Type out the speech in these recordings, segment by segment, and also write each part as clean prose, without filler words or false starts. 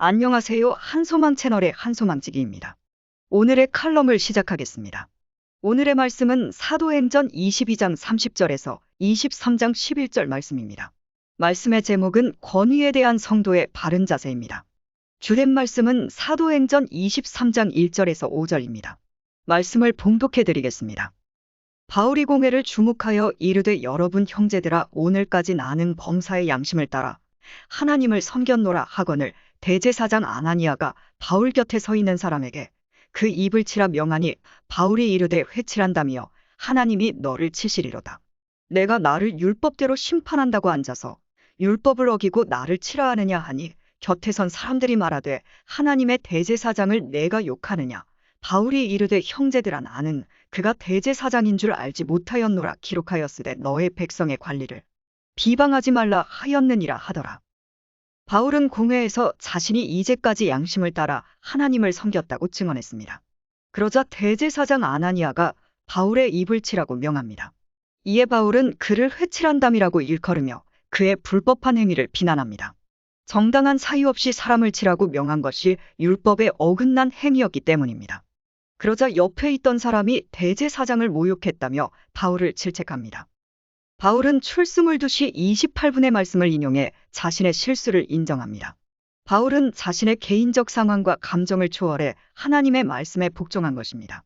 안녕하세요. 한소망 채널의 한소망찌기입니다. 오늘의 칼럼을 시작하겠습니다. 오늘의 말씀은 사도행전 22장 30절에서 23장 11절 말씀입니다. 말씀의 제목은 권위에 대한 성도의 바른 자세입니다. 주된 말씀은 사도행전 23장 1절에서 5절입니다. 말씀을 봉독해 드리겠습니다. 바울이 공회를 주목하여 이르되 여러분 형제들아 오늘까지 나는 범사의 양심을 따라 하나님을 섬겼노라 하거늘 대제사장 아나니아가 바울 곁에 서 있는 사람에게 그 입을 치라 명하니 바울이 이르되 회칠한다며 하나님이 너를 치시리로다. 내가 나를 율법대로 심판한다고 앉아서 율법을 어기고 나를 치라 하느냐 하니 곁에 선 사람들이 말하되 하나님의 대제사장을 내가 욕하느냐. 바울이 이르되 형제들아 나는 그가 대제사장인 줄 알지 못하였노라 기록하였으되 너의 백성의 관리를 비방하지 말라 하였느니라 하더라. 바울은 공회에서 자신이 이제까지 양심을 따라 하나님을 섬겼다고 증언했습니다. 그러자 대제사장 아나니아가 바울의 입을 치라고 명합니다. 이에 바울은 그를 회칠한담이라고 일컬으며 그의 불법한 행위를 비난합니다. 정당한 사유 없이 사람을 치라고 명한 것이 율법에 어긋난 행위였기 때문입니다. 그러자 옆에 있던 사람이 대제사장을 모욕했다며 바울을 질책합니다. 바울은 출스물두시 28분의 말씀을 인용해 자신의 실수를 인정합니다. 바울은 자신의 개인적 상황과 감정을 초월해 하나님의 말씀에 복종한 것입니다.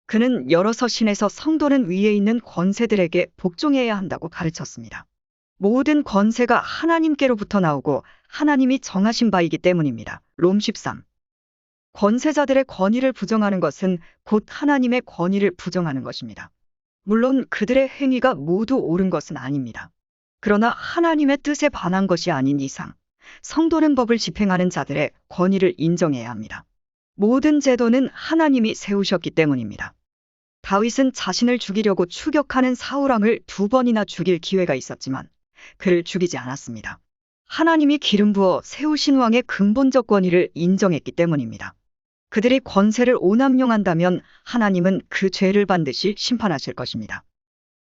그는 여러 서신에서 성도는 위에 있는 권세들에게 복종해야 한다고 가르쳤습니다. 모든 권세가 하나님께로부터 나오고 하나님이 정하신 바이기 때문입니다. 롬 13. 권세자들의 권위를 부정하는 것은 곧 하나님의 권위를 부정하는 것입니다. 물론 그들의 행위가 모두 옳은 것은 아닙니다. 그러나 하나님의 뜻에 반한 것이 아닌 이상 성도는 법을 집행하는 자들의 권위를 인정해야 합니다. 모든 제도는 하나님이 세우셨기 때문입니다. 다윗은 자신을 죽이려고 추격하는 사울왕을 2번이나 죽일 기회가 있었지만 그를 죽이지 않았습니다. 하나님이 기름 부어 세우신 왕의 근본적 권위를 인정했기 때문입니다. 그들이 권세를 오남용한다면 하나님은 그 죄를 반드시 심판하실 것입니다.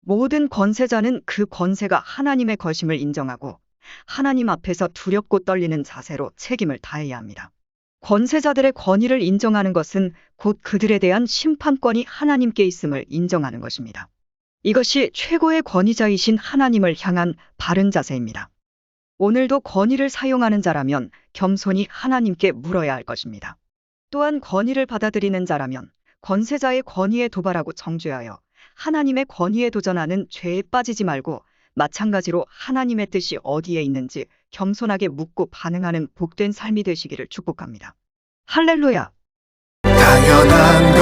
모든 권세자는 그 권세가 하나님의 것임을 인정하고 하나님 앞에서 두렵고 떨리는 자세로 책임을 다해야 합니다. 권세자들의 권위를 인정하는 것은 곧 그들에 대한 심판권이 하나님께 있음을 인정하는 것입니다. 이것이 최고의 권위자이신 하나님을 향한 바른 자세입니다. 오늘도 권위를 사용하는 자라면 겸손히 하나님께 물어야 할 것입니다. 또한 권위를 받아들이는 자라면 권세자의 권위에 도발하고 정죄하여 하나님의 권위에 도전하는 죄에 빠지지 말고 마찬가지로 하나님의 뜻이 어디에 있는지 겸손하게 묻고 반응하는 복된 삶이 되시기를 축복합니다. 할렐루야! 당연한